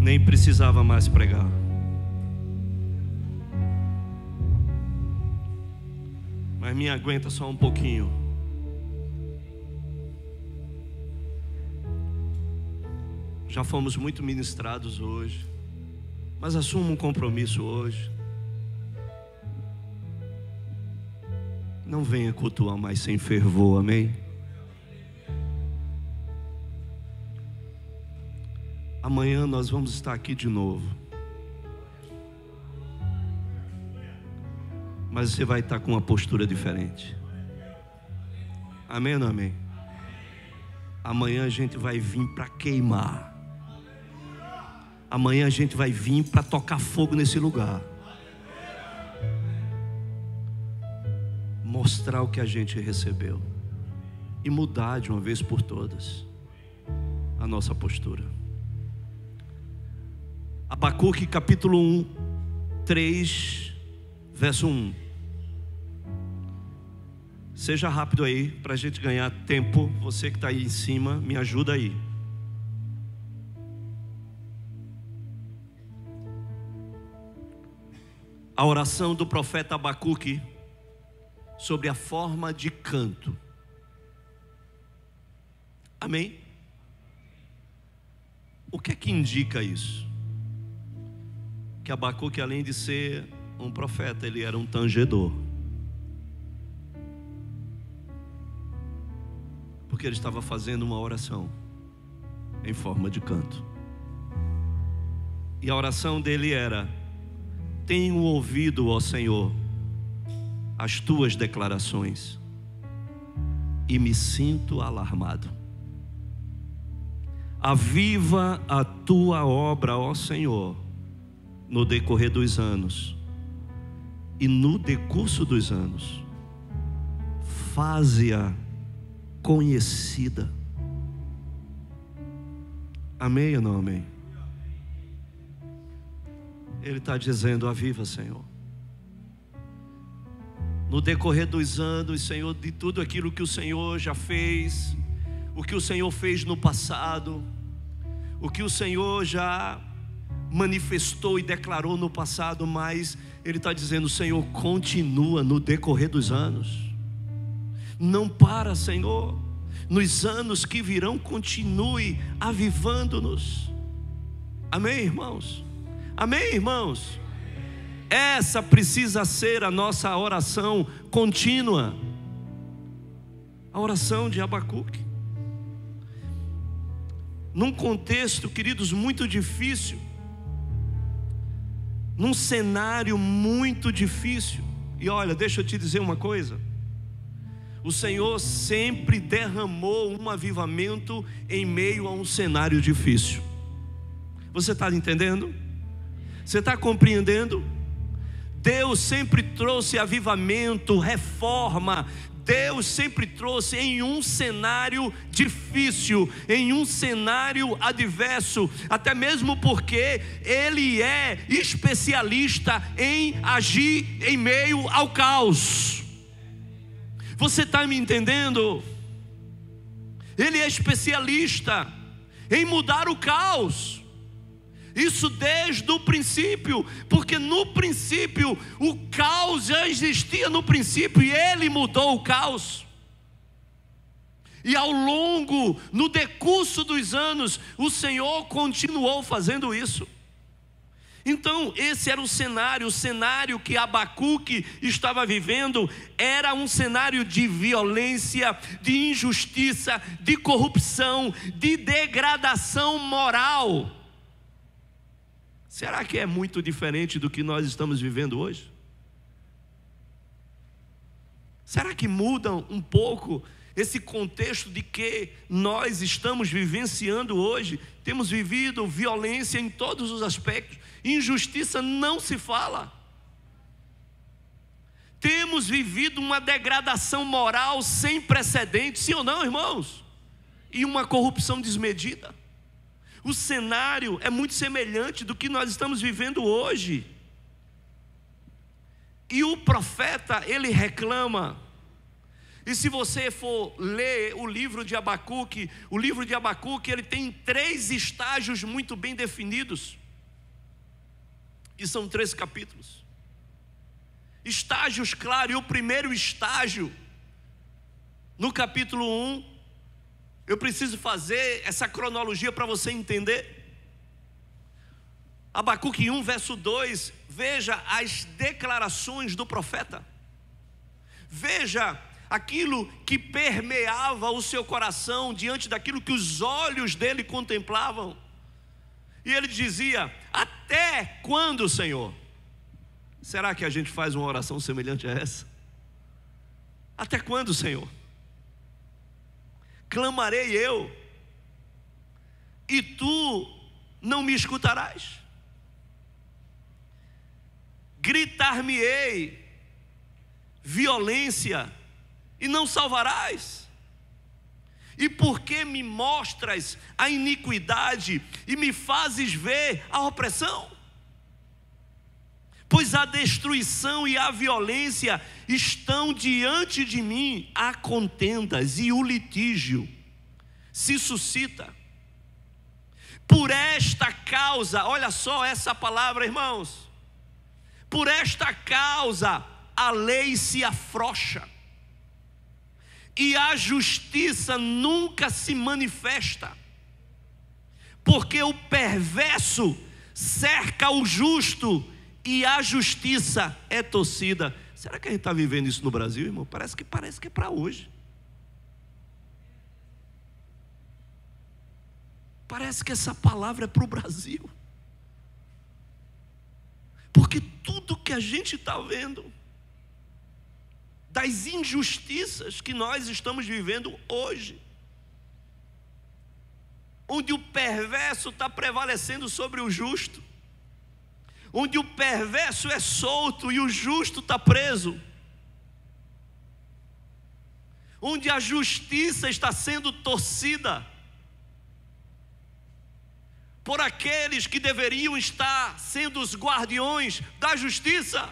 nem precisava mais pregar. Mas me aguenta só um pouquinho. Já fomos muito ministrados hoje, mas assuma um compromisso hoje. Não venha cultuar mais sem fervor, amém? Amanhã nós vamos estar aqui de novo. Mas você vai estar com uma postura diferente. Amém ou não amém? Amanhã a gente vai vir para queimar. Amanhã a gente vai vir para tocar fogo nesse lugar. Mostrar o que a gente recebeu. E mudar de uma vez por todas a nossa postura. Abacuque capítulo 1, 3, verso 1. Seja rápido aí, para a gente ganhar tempo. Você que está aí em cima, me ajuda aí. A oração do profeta Abacuque sobre a forma de canto. Amém? O que é que indica isso? Que Abacuque, além de ser um profeta, ele era um tangedor. Porque ele estava fazendo uma oração em forma de canto. E a oração dele era: tenho ouvido, ó Senhor, as tuas declarações e me sinto alarmado. Aviva a tua obra, ó Senhor, no decorrer dos anos, e no decurso dos anos faze-a conhecida. Amém ou não amém? Ele está dizendo: aviva, Senhor, no decorrer dos anos, Senhor, de tudo aquilo que o Senhor já fez, o que o Senhor fez no passado, o que o Senhor já manifestou e declarou no passado, mas Ele está dizendo: Senhor, continua no decorrer dos anos. Não para, Senhor. Nos anos que virão, continue avivando-nos. Amém, irmãos? Amém, irmãos? Essa precisa ser a nossa oração contínua. A oração de Abacuque. Num contexto, queridos, muito difícil. Num cenário muito difícil. E olha, deixa eu te dizer uma coisa. O Senhor sempre derramou um avivamento em meio a um cenário difícil. Você está entendendo? Você está compreendendo? Deus sempre trouxe avivamento, reforma. Deus sempre trouxe em um cenário difícil, em um cenário adverso, até mesmo porque Ele é especialista em agir em meio ao caos. Você está me entendendo? Ele é especialista em mudar o caos. Isso desde o princípio, porque no princípio o caos já existia no princípio e Ele mudou o caos. E ao longo, no decurso dos anos, o Senhor continuou fazendo isso. Então esse era o cenário que Abacuque estava vivendo. Era um cenário de violência, de injustiça, de corrupção, de degradação moral. Será que é muito diferente do que nós estamos vivendo hoje? Será que muda um pouco esse contexto de que nós estamos vivenciando hoje? Temos vivido violência em todos os aspectos. Injustiça não se fala. Temos vivido uma degradação moral sem precedentes, sim ou não, irmãos? E uma corrupção desmedida. O cenário é muito semelhante do que nós estamos vivendo hoje. E o profeta, ele reclama. E se você for ler o livro de Abacuque, ele tem 3 estágios muito bem definidos. E são 3 capítulos. Estágios, claro, e o primeiro estágio, no capítulo 1, eu preciso fazer essa cronologia para você entender. Abacuque 1, verso 2, veja as declarações do profeta. Veja aquilo que permeava o seu coração diante daquilo que os olhos dele contemplavam. E ele dizia: até quando, Senhor? Será que a gente faz uma oração semelhante a essa? Até quando, Senhor? Clamarei eu, e tu não me escutarás. Gritar-me-ei violência, e não salvarás. E por que me mostras a iniquidade e me fazes ver a opressão? Pois a destruição e a violência estão diante de mim, há contendas e o litígio se suscita. Por esta causa, olha só essa palavra, irmãos. Por esta causa a lei se afrouxa e a justiça nunca se manifesta, porque o perverso cerca o justo e a justiça é torcida. Será que a gente está vivendo isso no Brasil, irmão? Parece que é para hoje. Parece que essa palavra é para o Brasil, porque tudo que a gente está vendo, das injustiças que nós estamos vivendo hoje, onde o perverso está prevalecendo sobre o justo, onde o perverso é solto e o justo está preso, onde a justiça está sendo torcida por aqueles que deveriam estar sendo os guardiões da justiça,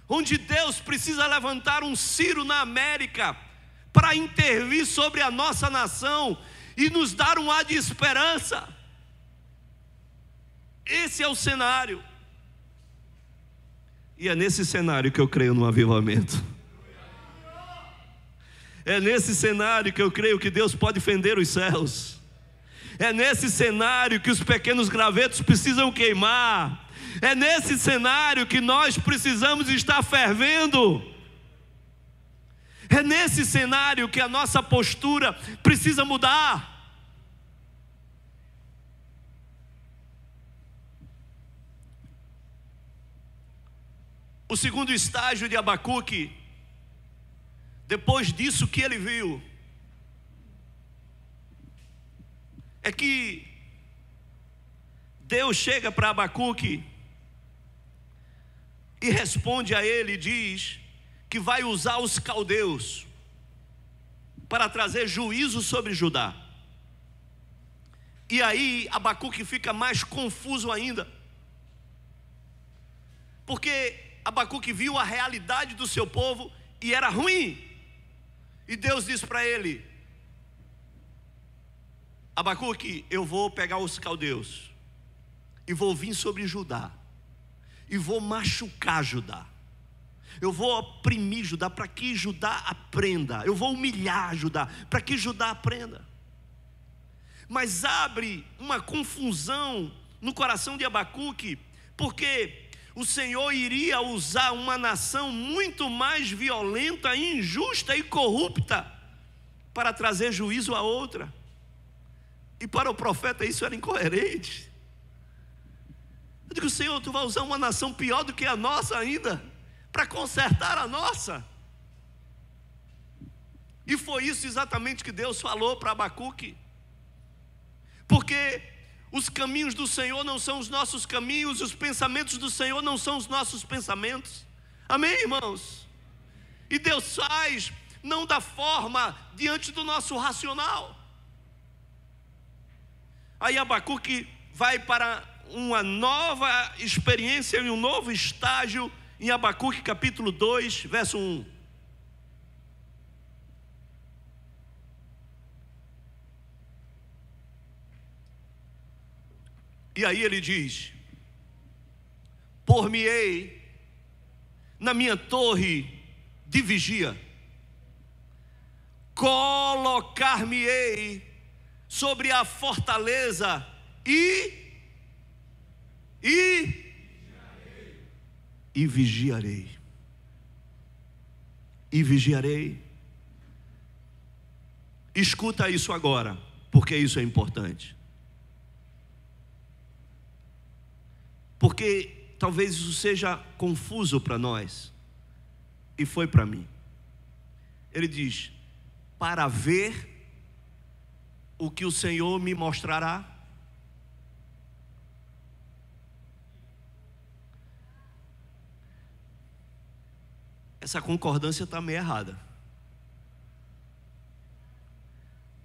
onde Deus precisa levantar um Ciro na América para intervir sobre a nossa nação e nos dar um ar de esperança. Esse é o cenário, e é nesse cenário que eu creio no avivamento. É nesse cenário que eu creio que Deus pode fender os céus. É nesse cenário que os pequenos gravetos precisam queimar. É nesse cenário que nós precisamos estar fervendo. É nesse cenário que a nossa postura precisa mudar. O segundo estágio de Abacuque, depois disso que ele viu, é que Deus chega para Abacuque e responde a ele, diz que vai usar os caldeus para trazer juízo sobre Judá. E aí Abacuque fica mais confuso ainda, porque Abacuque viu a realidade do seu povo e era ruim. E Deus diz para ele: Abacuque, eu vou pegar os caldeus e vou vir sobre Judá, e vou machucar Judá, eu vou oprimir Judá para que Judá aprenda, eu vou humilhar Judá para que Judá aprenda. Mas abre uma confusão no coração de Abacuque, porque o Senhor iria usar uma nação muito mais violenta, injusta e corrupta para trazer juízo a outra. E para o profeta isso era incoerente. Eu digo: Senhor, tu vai usar uma nação pior do que a nossa ainda para consertar a nossa? E foi isso exatamente que Deus falou para Abacuque, porque os caminhos do Senhor não são os nossos caminhos, os pensamentos do Senhor não são os nossos pensamentos. Amém, irmãos? E Deus faz não da forma diante do nosso racional. Aí Abacuque vai para uma nova experiência e um novo estágio, em Abacuque capítulo 2, verso 1. E aí ele diz: por-me-ei na minha torre de vigia, colocar-me-ei sobre a fortaleza e vigiarei. E vigiarei. Escuta isso agora, porque isso é importante. Porque talvez isso seja confuso para nós, e foi para mim. Ele diz: para ver o que o Senhor me mostrará. Essa concordância está meio errada.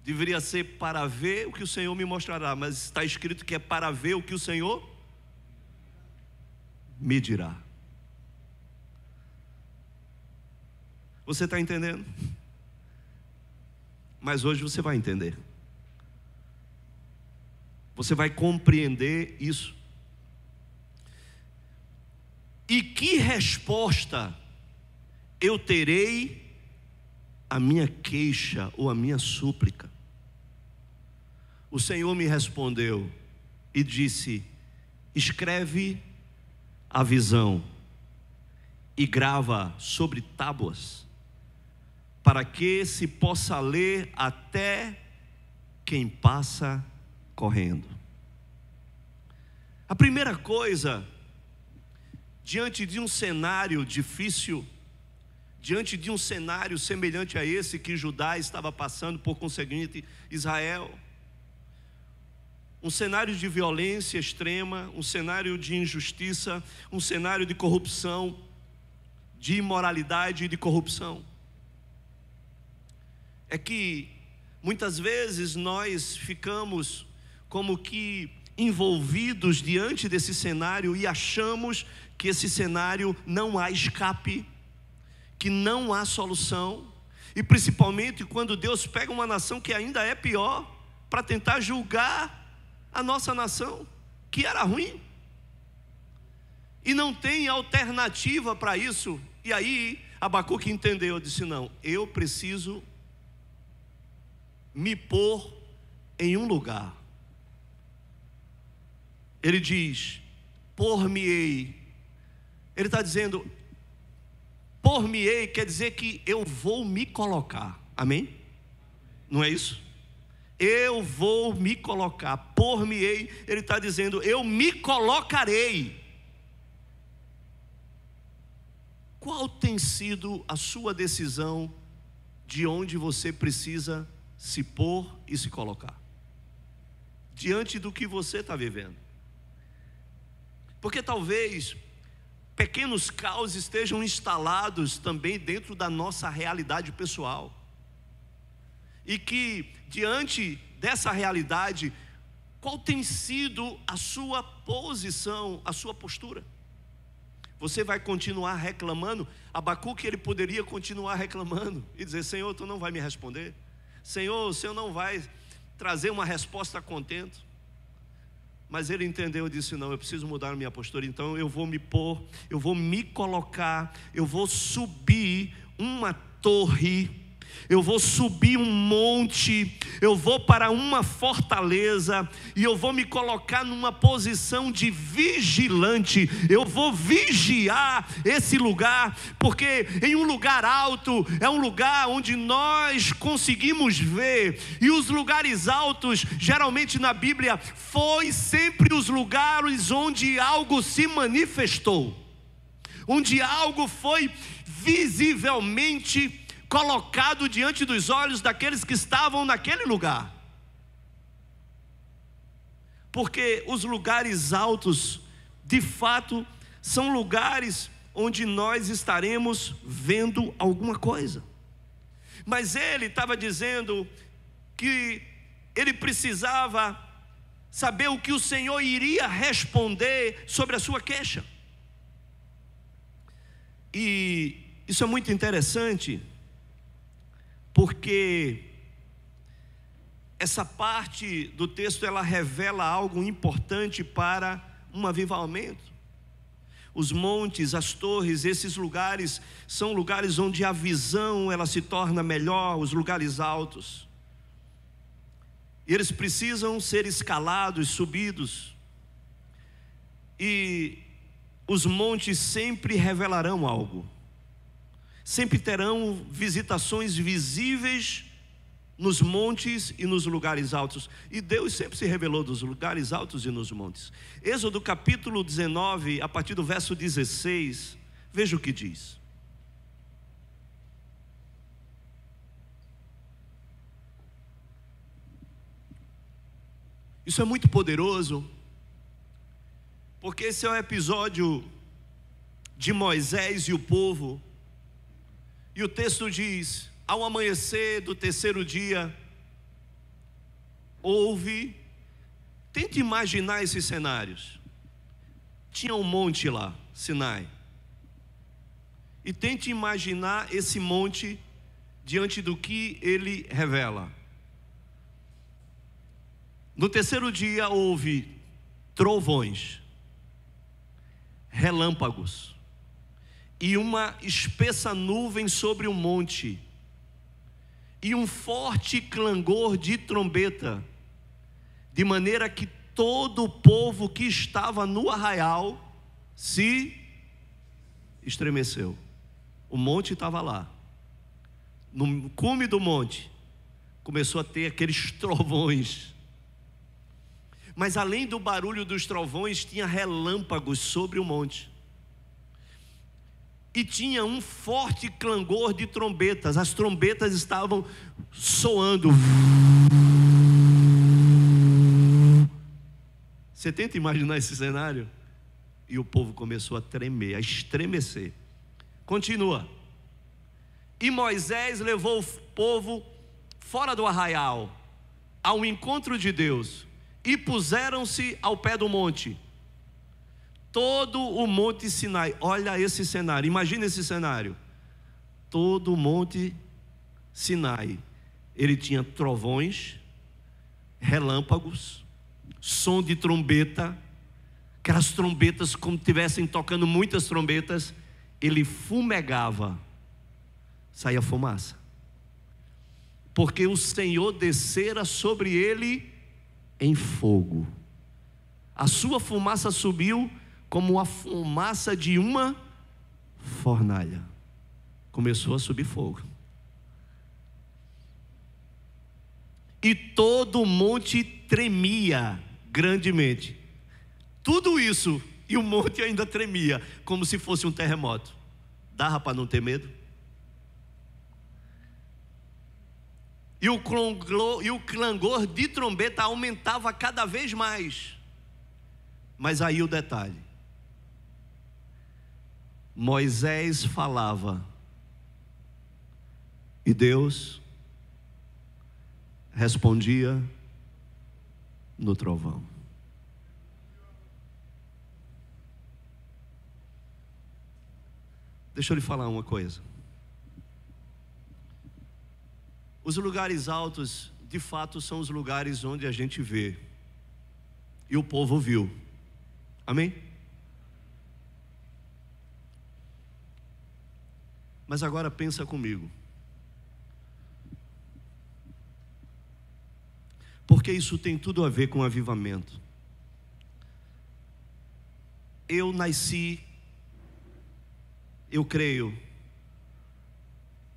Deveria ser para ver o que o Senhor me mostrará, mas está escrito que é para ver o que o Senhor me dirá. Você está entendendo? Mas hoje você vai entender. Você vai compreender isso. E que resposta eu terei à minha queixa ou à minha súplica? O Senhor me respondeu e disse: escreve a visão e grava sobre tábuas, para que se possa ler até quem passa correndo. A primeira coisa, diante de um cenário difícil, diante de um cenário semelhante a esse que Judá estava passando, por conseguinte Israel, um cenário de violência extrema, um cenário de injustiça, um cenário de corrupção, de imoralidade e de corrupção. É que muitas vezes nós ficamos como que envolvidos diante desse cenário e achamos que esse cenário não há escape, que não há solução, e principalmente quando Deus pega uma nação que ainda é pior para tentar julgar a nossa nação, que era ruim, e não tem alternativa para isso. E aí Abacuque entendeu, disse: não, eu preciso me pôr em um lugar. Ele diz: por-me-ei. Ele está dizendo, por-me-ei quer dizer que eu vou me colocar. Amém? Não é isso? Eu vou me colocar. Por-me-ei, ele está dizendo, eu me colocarei. Qual tem sido a sua decisão de onde você precisa se pôr e se colocar? Diante do que você está vivendo. Porque talvez pequenos caos estejam instalados também dentro da nossa realidade pessoal. E que diante dessa realidade, qual tem sido a sua posição, a sua postura? Você vai continuar reclamando? Abacuque, ele poderia continuar reclamando e dizer: Senhor, tu não vai me responder. Senhor, o Senhor não vai trazer uma resposta a contento. Mas ele entendeu e disse: não, eu preciso mudar a minha postura. Então eu vou me pôr, eu vou me colocar, eu vou subir uma torre, eu vou subir um monte, eu vou para uma fortaleza, e eu vou me colocar numa posição de vigilante. Eu vou vigiar esse lugar, porque em um lugar alto é um lugar onde nós conseguimos ver, e os lugares altos, geralmente na Bíblia, foi sempre os lugares onde algo se manifestou, onde algo foi visivelmente colocado diante dos olhos daqueles que estavam naquele lugar. Porque os lugares altos, de fato, são lugares onde nós estaremos vendo alguma coisa. Mas ele estava dizendo que ele precisava saber o que o Senhor iria responder sobre a sua queixa. E isso é muito interessante, porque essa parte do texto, ela revela algo importante para um avivamento. Os montes, as torres, esses lugares são lugares onde a visão ela se torna melhor, os lugares altos. Eles precisam ser escalados, subidos. E os montes sempre revelarão algo. Sempre terão visitações visíveis nos montes e nos lugares altos. E Deus sempre se revelou nos lugares altos e nos montes. Êxodo capítulo 19, a partir do verso 16, veja o que diz. Isso é muito poderoso, porque esse é o episódio de Moisés e o povo. E o texto diz: ao amanhecer do terceiro dia, tente imaginar esses cenários. Tinha um monte lá, Sinai. E tente imaginar esse monte diante do que ele revela. No terceiro dia houve trovões, relâmpagos e uma espessa nuvem sobre o monte, e um forte clangor de trombeta, de maneira que todo o povo que estava no arraial se estremeceu. O monte estava lá, no cume do monte começou a ter aqueles trovões, mas além do barulho dos trovões, tinha relâmpagos sobre o monte. E tinha um forte clangor de trombetas. As trombetas estavam soando. Você tenta imaginar esse cenário? E o povo começou a tremer, a estremecer. Continua. E Moisés levou o povo fora do arraial, ao encontro de Deus, e puseram-se ao pé do monte. Todo o monte Sinai, olha esse cenário, imagina esse cenário. Todo o monte Sinai, ele tinha trovões, relâmpagos, som de trombeta, aquelas trombetas como tivessem tocando muitas trombetas. Ele fumegava, saía fumaça, porque o Senhor descera sobre ele em fogo. A sua fumaça subiu como a fumaça de uma fornalha. Começou a subir fogo. E todo o monte tremia grandemente. Tudo isso, e o monte ainda tremia, como se fosse um terremoto. Dava para não ter medo? E o clangor de trombeta aumentava cada vez mais. Mas aí o detalhe: Moisés falava e Deus respondia no trovão. Deixa eu lhe falar uma coisa. Os lugares altos, de fato, são os lugares onde a gente vê. E o povo viu. Amém? Mas agora pensa comigo. Porque isso tem tudo a ver com avivamento. Eu nasci, eu creio,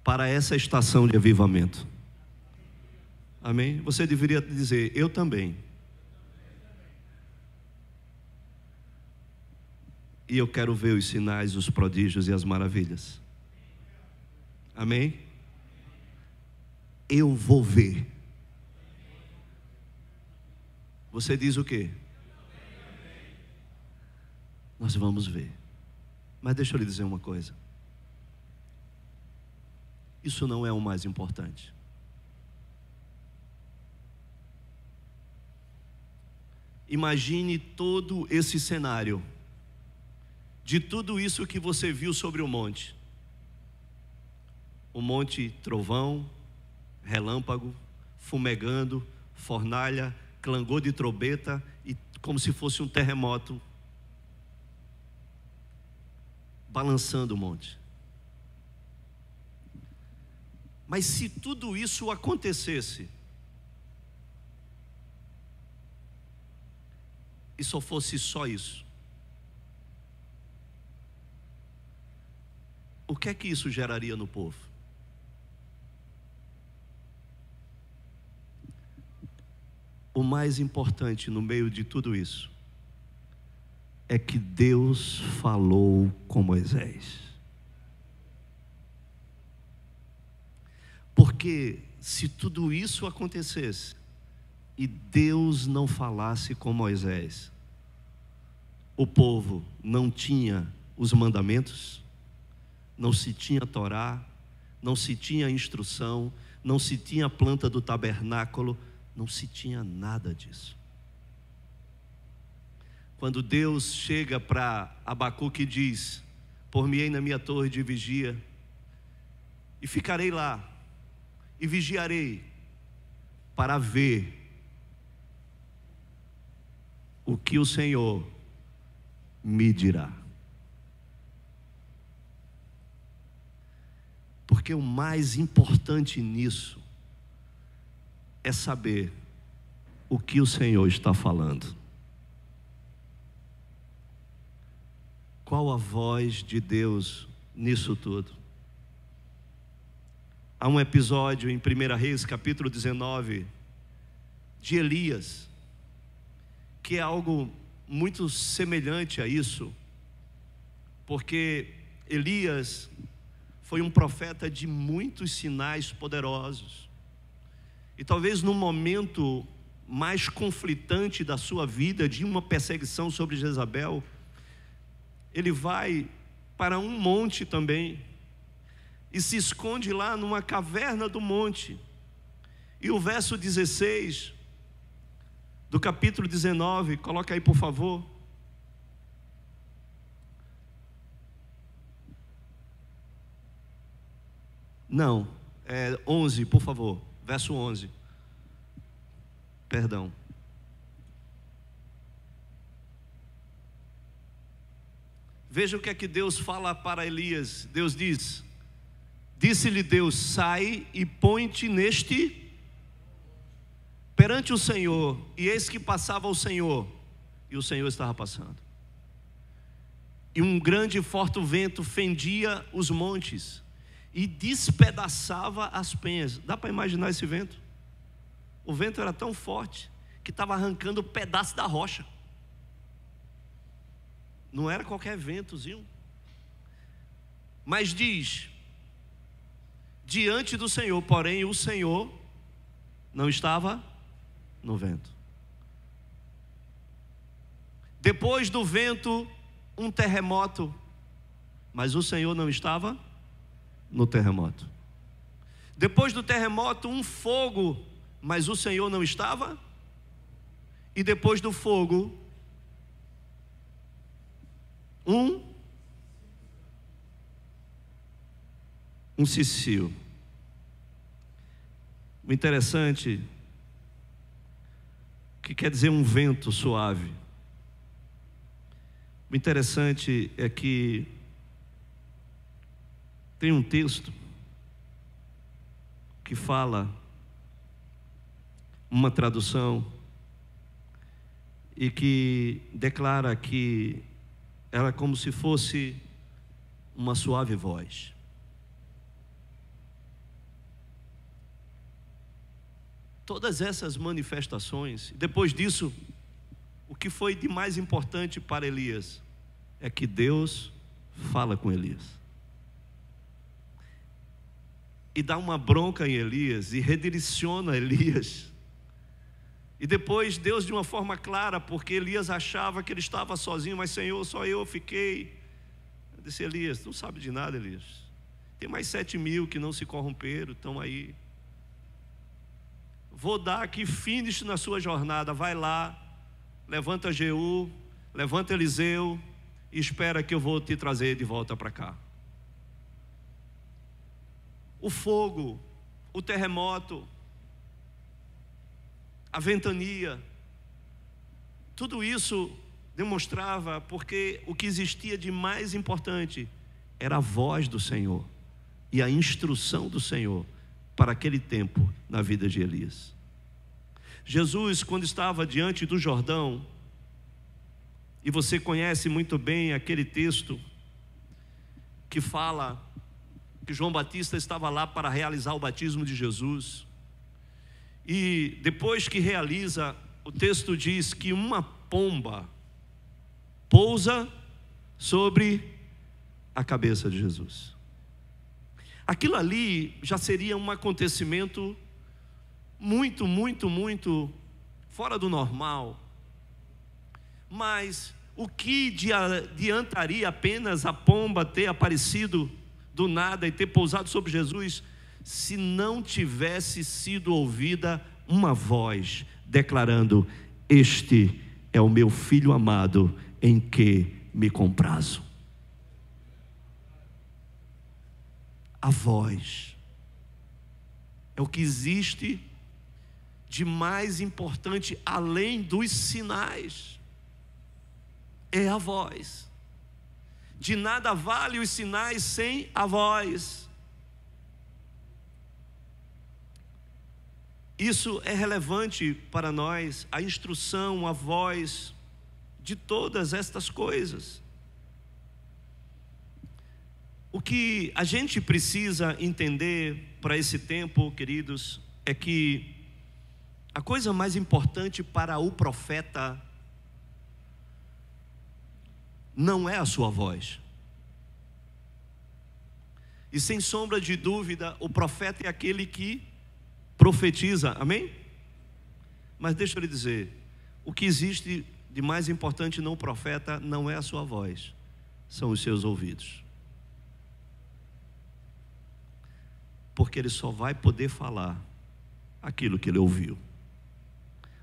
para essa estação de avivamento. Amém? Você deveria dizer: eu também. E eu quero ver os sinais, os prodígios e as maravilhas. Amém? Eu vou ver. Você diz o quê? Nós vamos ver. Mas deixa eu lhe dizer uma coisa. Isso não é o mais importante. Imagine todo esse cenário de tudo isso que você viu sobre o monte? O monte trovão, relâmpago, fumegando, fornalha, clangor de trombeta, e como se fosse um terremoto, balançando o monte. Mas se tudo isso acontecesse, e só fosse só isso, o que é que isso geraria no povo? O mais importante no meio de tudo isso é que Deus falou com Moisés. Porque se tudo isso acontecesse e Deus não falasse com Moisés, o povo não tinha os mandamentos, não se tinha Torá, não se tinha instrução, não se tinha a planta do tabernáculo, não se tinha nada disso. Quando Deus chega para Abacuque e diz: por-me-ei na minha torre de vigia, e ficarei lá, e vigiarei, para ver o que o Senhor me dirá. Porque o mais importante nisso é saber o que o Senhor está falando. Qual a voz de Deus nisso tudo? Há um episódio em 1 Reis, capítulo 19, de Elias, que é algo muito semelhante a isso, porque Elias foi um profeta de muitos sinais poderosos, e talvez no momento mais conflitante da sua vida, de uma perseguição sobre Jezabel, ele vai para um monte também, e se esconde lá numa caverna do monte. E o verso 16 do capítulo 19, coloca aí por favor. Não, 11, por favor, verso 11. Perdão. Veja o que é que Deus fala para Elias. Deus diz: disse-lhe Deus: sai e põe-te perante o Senhor. E eis que passava o Senhor, e o Senhor estava passando, e um grande e forte vento fendia os montes e despedaçava as penhas. Dá para imaginar esse vento? O vento era tão forte que estava arrancando pedaço da rocha. Não era qualquer ventozinho. Mas diz: diante do Senhor, porém o Senhor não estava no vento. Depois do vento, um terremoto, mas o Senhor não estava no terremoto. Depois do terremoto, um fogo, mas o Senhor não estava. E depois do fogo, um cicio. O interessante, que quer dizer um vento suave. O interessante é que tem um texto que fala, uma tradução, e que declara que era como se fosse uma suave voz. Todas essas manifestações, depois disso, o que foi de mais importante para Elias é que Deus fala com Elias e dá uma bronca em Elias e redireciona Elias. E depois Deus, de uma forma clara, porque Elias achava que ele estava sozinho, mas Senhor, só eu fiquei. Eu disse: Elias, tu não sabe de nada, Elias. Tem mais 7.000 que não se corromperam, estão aí. Vou dar aqui finish na sua jornada. Vai lá, levanta Jeú, levanta Eliseu, e espera que eu vou te trazer de volta para cá. O fogo, o terremoto, a ventania, tudo isso demonstrava porque o que existia de mais importante era a voz do Senhor e a instrução do Senhor para aquele tempo na vida de Elias. Jesus, quando estava diante do Jordão, e você conhece muito bem aquele texto que fala que João Batista estava lá para realizar o batismo de Jesus, e depois que realiza, o texto diz que uma pomba pousa sobre a cabeça de Jesus. Aquilo ali já seria um acontecimento muito fora do normal. Mas o que adiantaria apenas a pomba ter aparecido do nada e ter pousado sobre Jesus, se não tivesse sido ouvida uma voz declarando: este é o meu filho amado, em que me comprazo. A voz é o que existe de mais importante além dos sinais. É a voz. De nada vale os sinais sem a voz. Isso é relevante para nós, a instrução, a voz de todas estas coisas. O que a gente precisa entender para esse tempo, queridos, é que a coisa mais importante para o profeta não é a sua voz. E sem sombra de dúvida, o profeta é aquele que profetiza, amém? Mas deixa eu lhe dizer, o que existe de mais importante no profeta não é a sua voz, são os seus ouvidos. Porque ele só vai poder falar aquilo que ele ouviu.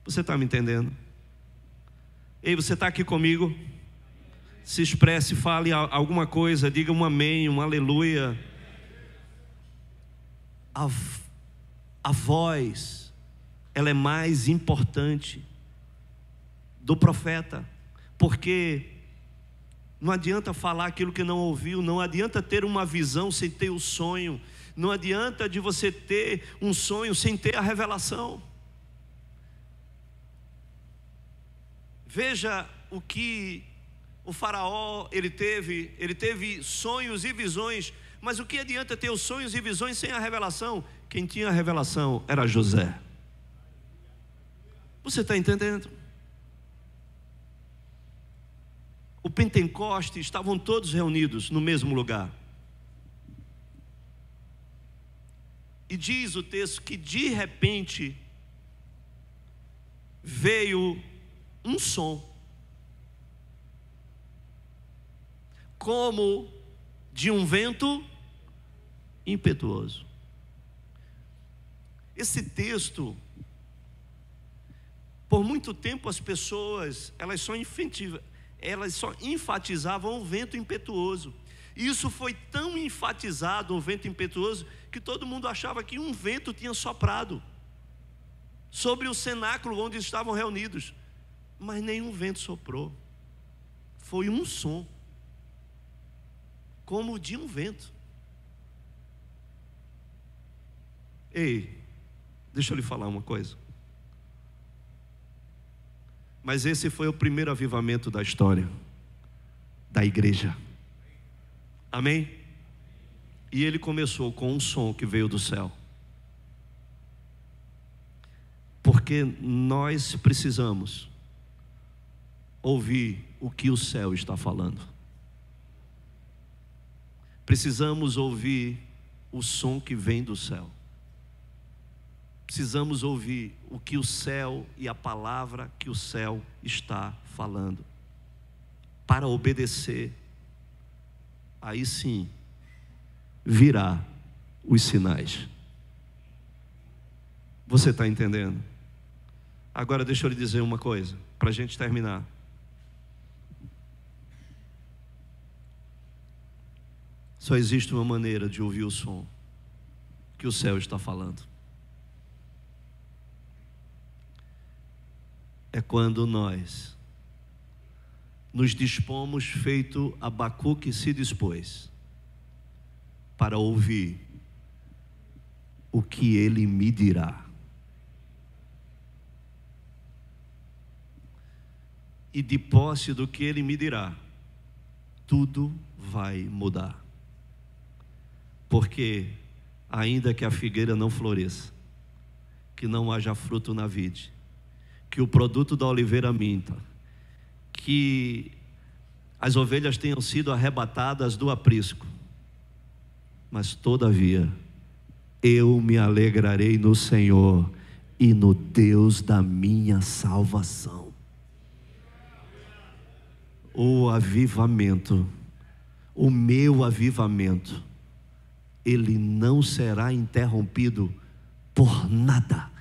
Você está me entendendo? Ei, você está aqui comigo? Se expresse, fale alguma coisa, diga um amém, um aleluia. A voz, ela é mais importante do profeta, porque não adianta falar aquilo que não ouviu, não adianta ter uma visão sem ter o sonho, não adianta de você ter um sonho sem ter a revelação. Veja o que o faraó ele teve sonhos e visões, mas o que adianta ter os sonhos e visões sem a revelação? Quem tinha a revelação era José. Você está entendendo? O Pentecoste, estavam todos reunidos no mesmo lugar. E diz o texto que de repente veio um som, como de um vento impetuoso. Esse texto, por muito tempo as pessoas, elas só enfatizavam o vento impetuoso. E isso foi tão enfatizado, o vento impetuoso, que todo mundo achava que um vento tinha soprado sobre o cenáculo onde estavam reunidos. Mas nenhum vento soprou. Foi um som, como de um vento. Ei, deixa eu lhe falar uma coisa. Mas esse foi o primeiro avivamento da história da igreja. Amém? E ele começou com um som que veio do céu. Porque nós precisamos ouvir o que o céu está falando. Precisamos ouvir o som que vem do céu. Precisamos ouvir o que o céu e a palavra que o céu está falando. Para obedecer, aí sim virá os sinais. Você está entendendo? Agora deixa eu lhe dizer uma coisa, para a gente terminar. Só existe uma maneira de ouvir o som que o céu está falando. É quando nós nos dispomos, feito Abacuque se dispôs, para ouvir o que ele me dirá. E de posse do que ele me dirá, tudo vai mudar. Porque ainda que a figueira não floresça, que não haja fruto na vide, que o produto da oliveira minta, que as ovelhas tenham sido arrebatadas do aprisco, mas todavia eu me alegrarei no Senhor e no Deus da minha salvação. O avivamento, o meu avivamento, ele não será interrompido por nada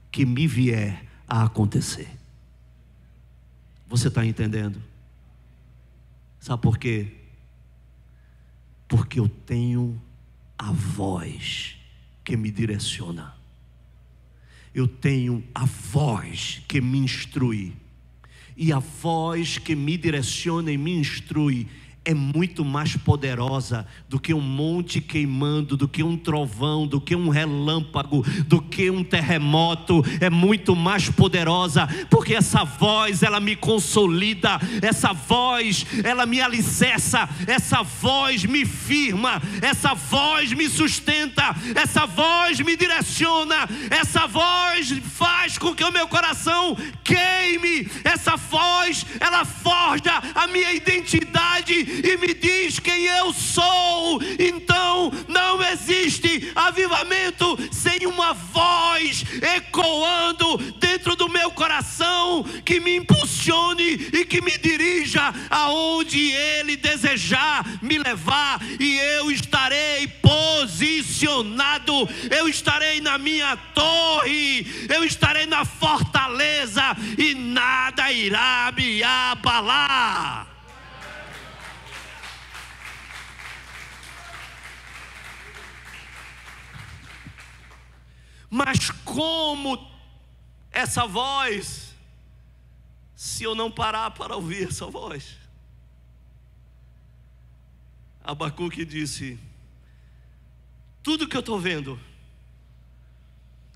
que me vier a acontecer. Você está entendendo? Sabe por quê? Porque eu tenho a voz que me direciona. Eu tenho a voz que me instrui. E a voz que me direciona e me instrui é muito mais poderosa do que um monte queimando, do que um trovão, do que um relâmpago, do que um terremoto. É muito mais poderosa, porque essa voz, ela me consolida, essa voz, ela me alicerça, essa voz me firma, essa voz me sustenta, essa voz me direciona, essa voz faz com que o meu coração queime, essa voz, ela forja a minha identidade e me diz quem eu sou. Então não existe avivamento sem uma voz ecoando dentro do meu coração, que me impulsione e que me dirija aonde Ele desejar me levar. E eu estarei posicionado, eu estarei na minha torre, eu estarei na fortaleza, e nada irá me abalar. Mas como essa voz, se eu não parar para ouvir essa voz? Abacuque disse: tudo que eu estou vendo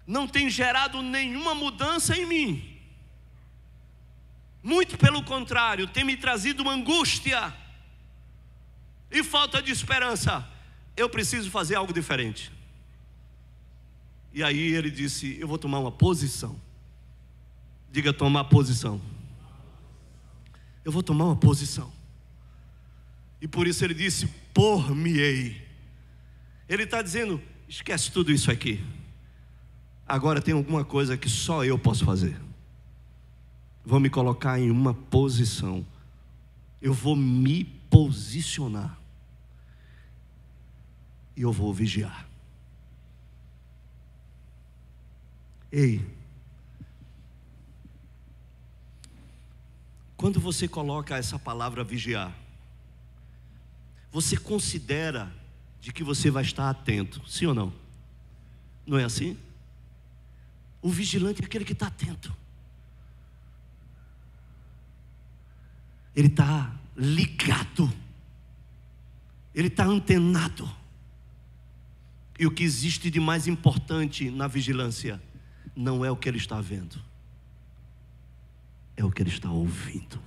não tem gerado nenhuma mudança em mim. Muito pelo contrário, tem me trazido uma angústia e falta de esperança. Eu preciso fazer algo diferente. E aí ele disse: eu vou tomar uma posição. Diga, tomar posição. Eu vou tomar uma posição. E por isso ele disse: por-me-ei. Ele está dizendo: esquece tudo isso aqui. Agora tem alguma coisa que só eu posso fazer. Vou me colocar em uma posição. Eu vou me posicionar. E eu vou vigiar. Ei, quando você coloca essa palavra vigiar, você considera de que você vai estar atento, sim ou não? Não é assim? O vigilante é aquele que está atento. Ele está ligado, ele está antenado. E o que existe de mais importante na vigilância não é o que ele está vendo, é o que ele está ouvindo.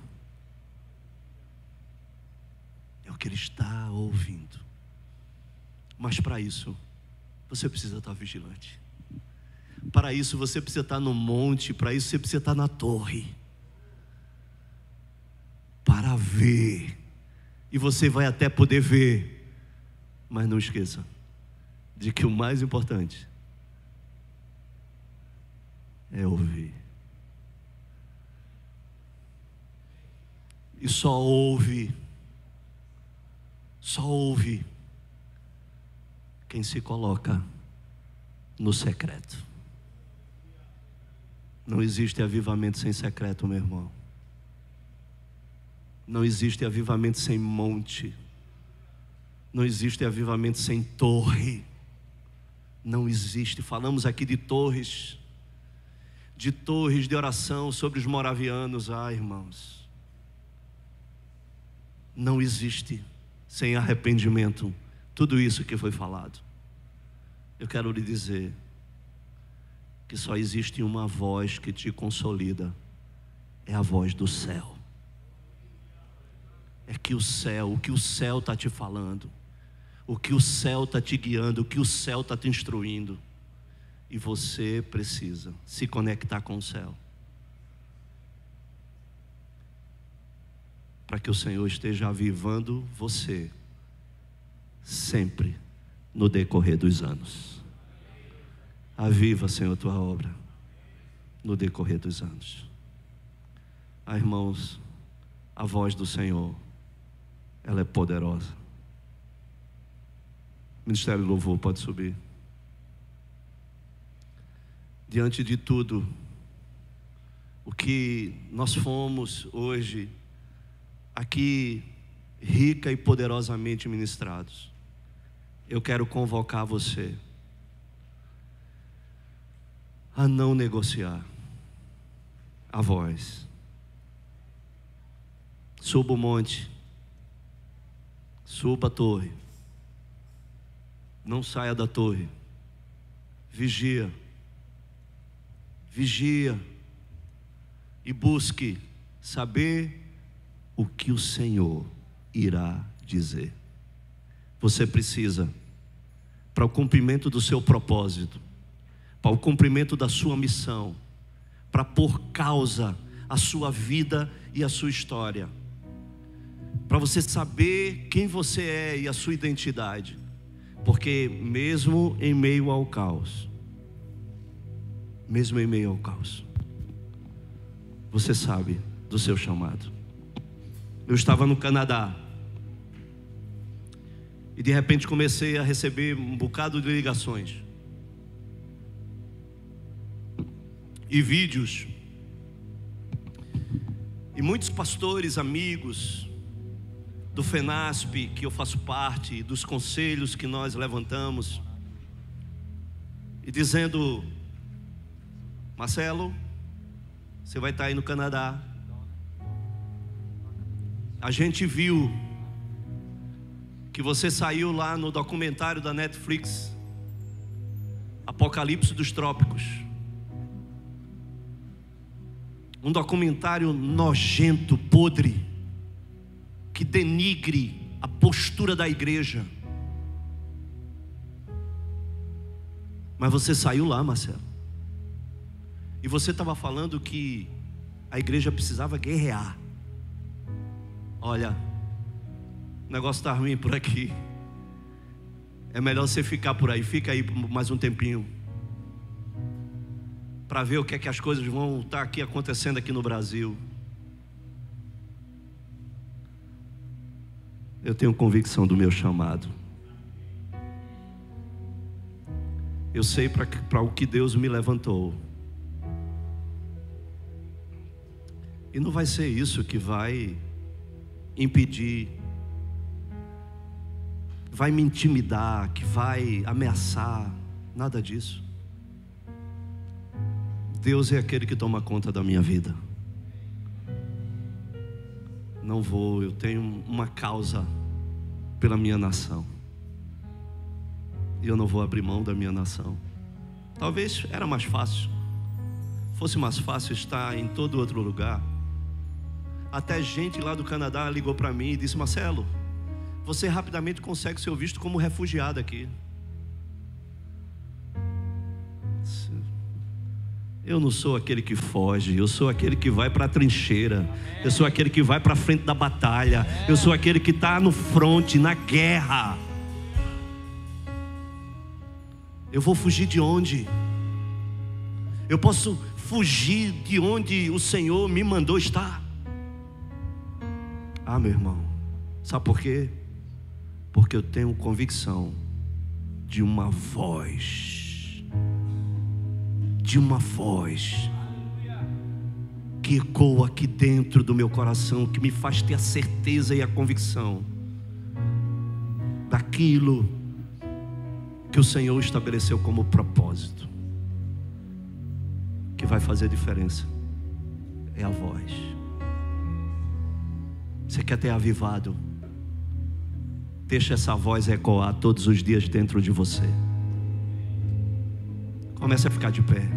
É o que ele está ouvindo. Mas para isso, você precisa estar vigilante. Para isso você precisa estar no monte, para isso você precisa estar na torre, para ver. E você vai até poder ver, mas não esqueça de que o mais importante é ouvir. E só ouve quem se coloca no secreto. Não existe avivamento sem secreto, meu irmão. Não existe avivamento sem monte. Não existe avivamento sem torre. Não existe. Falamos aqui de torres de oração sobre os moravianos. Irmãos, não existe sem arrependimento tudo isso que foi falado. Eu quero lhe dizer que só existe uma voz que te consolida, é a voz do céu. É que o que o céu está te falando, o que o céu está te guiando, o que o céu está te instruindo. E você precisa se conectar com o céu, para que o Senhor esteja avivando você sempre no decorrer dos anos. Aviva, Senhor, tua obra no decorrer dos anos. Irmãos, a voz do Senhor, ela é poderosa. Ministério do Louvor pode subir. Diante de tudo o que nós fomos hoje aqui rica e poderosamente ministrados, eu quero convocar você a não negociar a voz. Suba o monte, suba a torre, não saia da torre, vigia e busque saber o que o Senhor irá dizer. Você precisa, para o cumprimento do seu propósito, para o cumprimento da sua missão, para pôr causa a sua vida e a sua história, para você saber quem você é e a sua identidade, porque mesmo em meio ao caos, você sabe do seu chamado. Eu estava no Canadá e de repente comecei a receber um bocado de ligações e vídeos, e muitos pastores, amigos do FENASP, que eu faço parte, dos conselhos que nós levantamos, e dizendo: Marcelo, você vai estar aí no Canadá. A gente viu que você saiu lá no documentário da Netflix, Apocalipse dos Trópicos. Um documentário nojento, podre, que denigre a postura da igreja. Mas você saiu lá, Marcelo, e você estava falando que a igreja precisava guerrear. Olha, o negócio está ruim por aqui. É melhor você ficar por aí. Fica aí por mais um tempinho, para ver o que é que as coisas vão estar aqui acontecendo aqui no Brasil. Eu tenho convicção do meu chamado. Eu sei para o que Deus me levantou. E não vai ser isso que vai impedir, vai me intimidar, que vai ameaçar. Nada disso. Deus é aquele que toma conta da minha vida. Não vou, eu tenho uma causa pela minha nação, e eu não vou abrir mão da minha nação. Talvez era mais fácil, fosse mais fácil estar em todo outro lugar. Até gente lá do Canadá ligou para mim e disse: Marcelo, você rapidamente consegue ser visto como refugiado aqui. Eu não sou aquele que foge, eu sou aquele que vai para a trincheira. Eu sou aquele que vai para a frente da batalha. Eu sou aquele que está no fronte, na guerra. Eu vou fugir de onde? Eu posso fugir de onde o Senhor me mandou estar. Meu irmão, sabe por quê? Porque eu tenho convicção de uma voz, que ecoa aqui dentro do meu coração, que me faz ter a certeza e a convicção da aquilo que o Senhor estabeleceu como propósito. Que vai fazer diferença é a voz. Você quer ter avivado? Deixa essa voz ecoar todos os dias dentro de você. Comece a ficar de pé.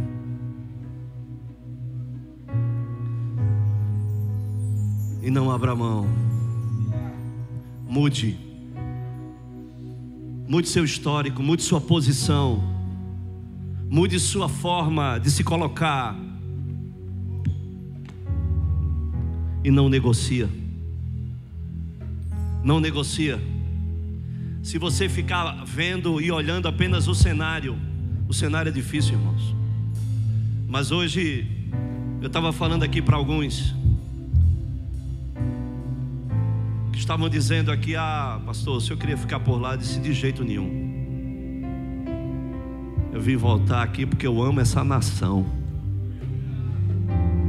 E não abra mão. Mude seu histórico, mude sua posição, mude sua forma de se colocar. E não negocia. Não negocia. Se você ficar vendo e olhando apenas o cenário é difícil, irmãos. Mas hoje eu estava falando aqui para alguns que estavam dizendo aqui: pastor, se eu queria ficar por lá, eu disse: de jeito nenhum. Eu vim voltar aqui porque eu amo essa nação.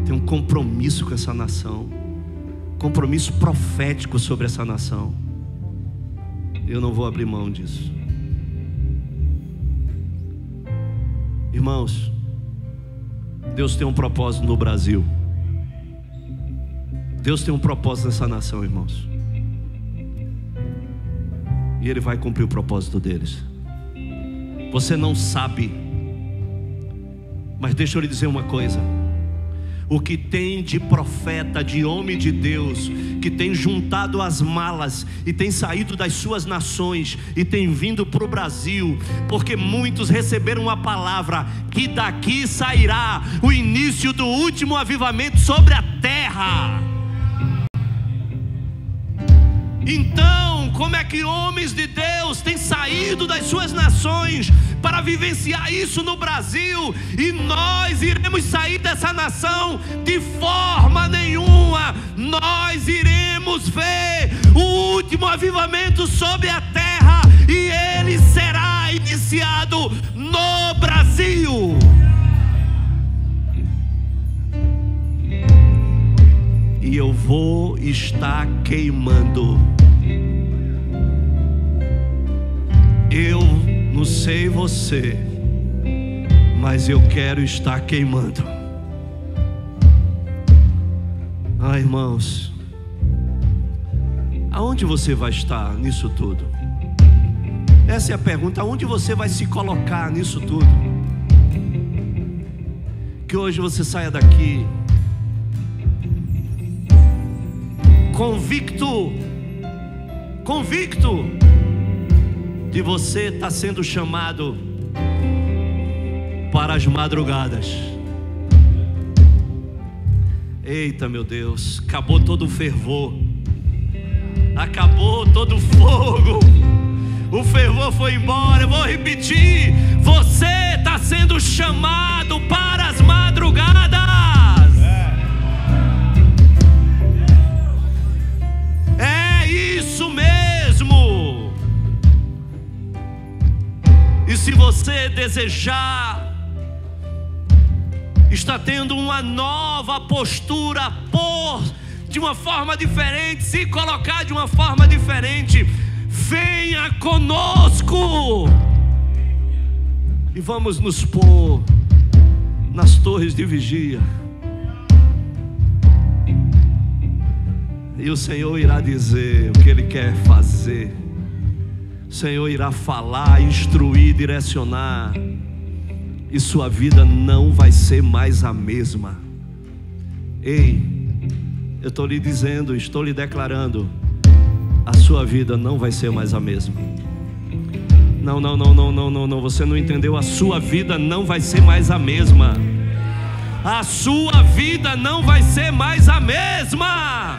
Tenho um compromisso com essa nação, compromisso profético sobre essa nação. Eu não vou abrir mão disso. Irmãos, Deus tem um propósito no Brasil. Deus tem um propósito nessa nação, irmãos. E Ele vai cumprir o propósito deles. Você não sabe, mas deixa eu lhe dizer uma coisa: o que tem de profeta, de homem de Deus, que tem juntado as malas e tem saído das suas nações e tem vindo para o Brasil, porque muitos receberam a palavra que daqui sairá o início do último avivamento sobre a terra. Então, como é que homens de Deus têm saído das suas nações para vivenciar isso no Brasil? E nós iremos sair dessa nação de forma nenhuma. Nós iremos ver o último avivamento sobre a terra, e ele será iniciado no Brasil. E eu vou estar queimando. Eu não sei você, mas eu quero estar queimando. Irmãos, aonde você vai estar nisso tudo? Essa é a pergunta. Aonde você vai se colocar nisso tudo? Que hoje você saia daqui convicto de você estar sendo chamado para as madrugadas. Eita, meu Deus, acabou todo o fervor, acabou todo o fogo, o fervor foi embora. Eu vou repetir: você está sendo chamado para as madrugadas. É isso mesmo. E se você desejar, está tendo uma nova postura, de uma forma diferente, se colocar de uma forma diferente, venha conosco e vamos nos pôr nas torres de vigia. E o Senhor irá dizer o que Ele quer fazer. O Senhor irá falar, instruir, direcionar, e sua vida não vai ser mais a mesma. Ei, eu estou lhe dizendo, estou lhe declarando: a sua vida não vai ser mais a mesma. Não, você não entendeu. A sua vida não vai ser mais a mesma. A sua vida não vai ser mais a mesma.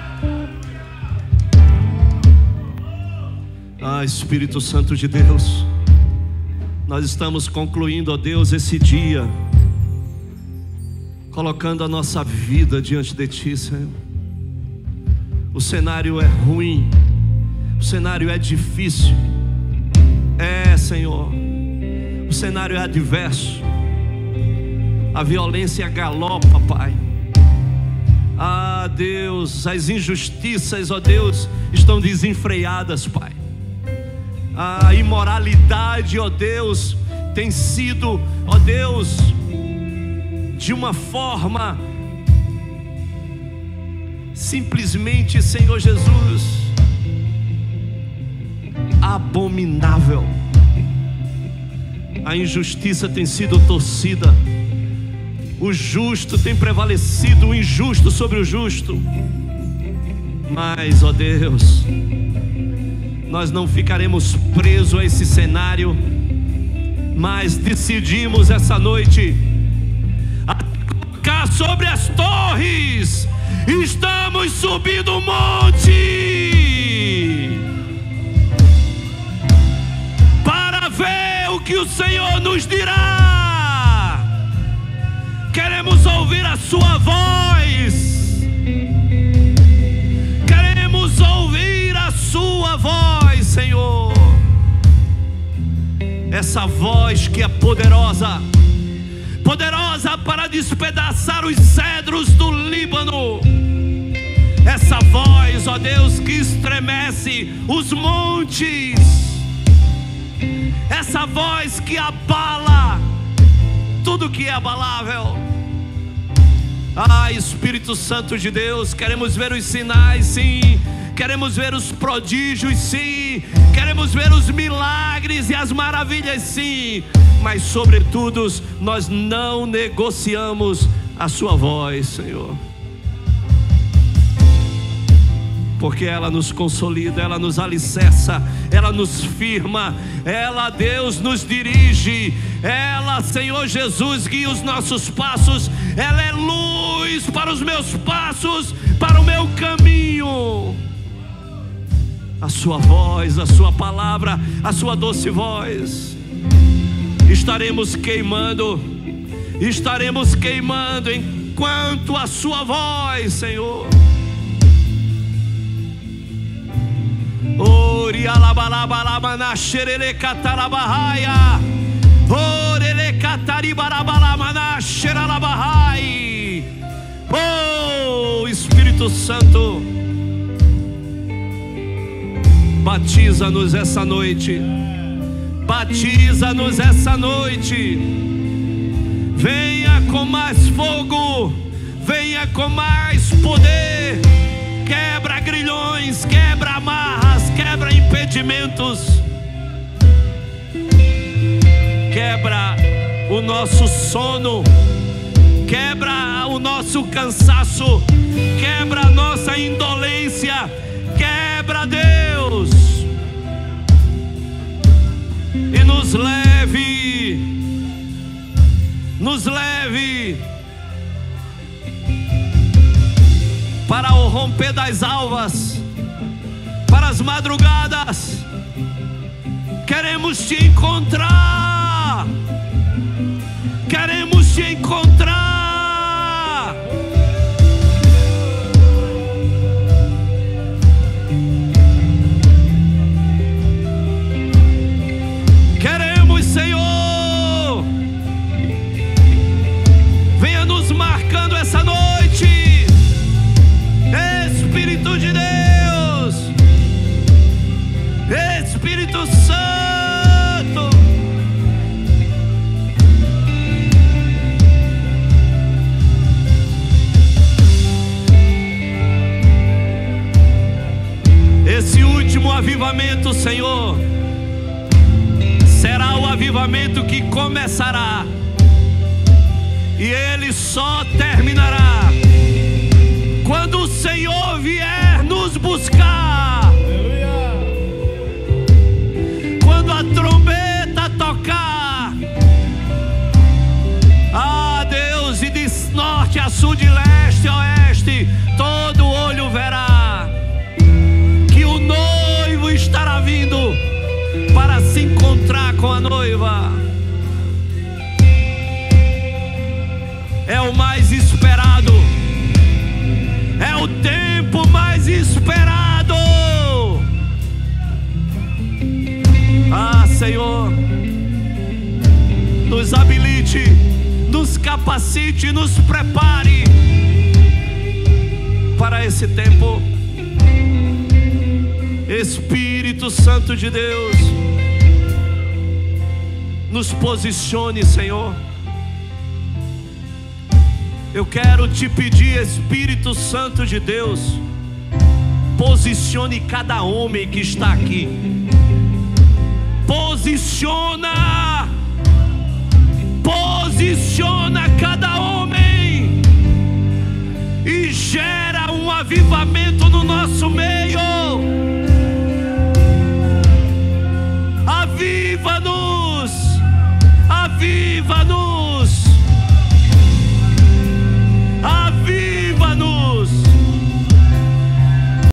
Espírito Santo de Deus, nós estamos concluindo, ó Deus, esse dia, colocando a nossa vida diante de Ti, Senhor. O cenário é ruim, o cenário é difícil, Senhor, o cenário é adverso, a violência galopa, Pai. Deus, as injustiças, ó Deus, estão desenfreadas, Pai. A imoralidade, ó Deus, tem sido, ó Deus, de uma forma simplesmente, Senhor Jesus, abominável. A injustiça tem sido torcida, o justo tem prevalecido, o injusto sobre o justo. Mas, ó Deus, nós não ficaremos presos a esse cenário, mas decidimos essa noite a colocar sobre as torres. Estamos subindo o monte para ver o que o Senhor nos dirá. Queremos ouvir a sua voz. Queremos ouvir a sua voz, Senhor. Essa voz que é poderosa, poderosa para despedaçar os cedros do Líbano. Essa voz, ó Deus, que estremece os montes. Essa voz que abala tudo que é abalável. Ah, Espírito Santo de Deus, queremos ver os sinais, sim. Queremos ver os prodígios, sim. Queremos ver os milagres e as maravilhas, sim. Mas sobretudo, nós não negociamos a sua voz, Senhor, porque ela nos consolida, ela nos alicerça, ela nos firma, ela, Deus, nos dirige, ela, Senhor Jesus, guia os nossos passos, ela é luz para os meus passos, para o meu caminho. A sua voz, a sua palavra, a sua doce voz. Estaremos queimando enquanto a sua voz, Senhor. Ori alabalabalabana xerele catarabahaya. Orele cataribarabalabalabana xeralabahai. Oh, Espírito Santo, batiza-nos essa noite. Batiza-nos essa noite. Venha com mais fogo, venha com mais poder. Quebra grilhões, quebra amarras, quebra impedimentos. Quebra o nosso sono, quebra o nosso cansaço, quebra a nossa indolência. Quebra, Deus, e nos leve para o romper das alvas, para as madrugadas. Queremos te encontrar, queremos te encontrar. Queremos, Senhor, venha nos marcando essa noite. Espírito de Deus, Espírito Santo, esse último avivamento, Senhor, será o avivamento que começará e ele só terminará quando o Senhor vier nos buscar. Quando a trombeta tocar, ah, Deus, e de norte a sul, de leste a oeste, todo olho verá que o noivo estará vindo para se encontrar com a noiva. É o mais esperado, é o tempo mais esperado. Ah, Senhor, nos habilite, nos capacite, nos prepare para esse tempo. Espírito Santo de Deus, nos posicione, Senhor. Eu quero te pedir, Espírito Santo de Deus, posicione cada homem que está aqui. Posiciona cada homem e gera um avivamento no nosso meio. Aviva-nos, aviva-nos.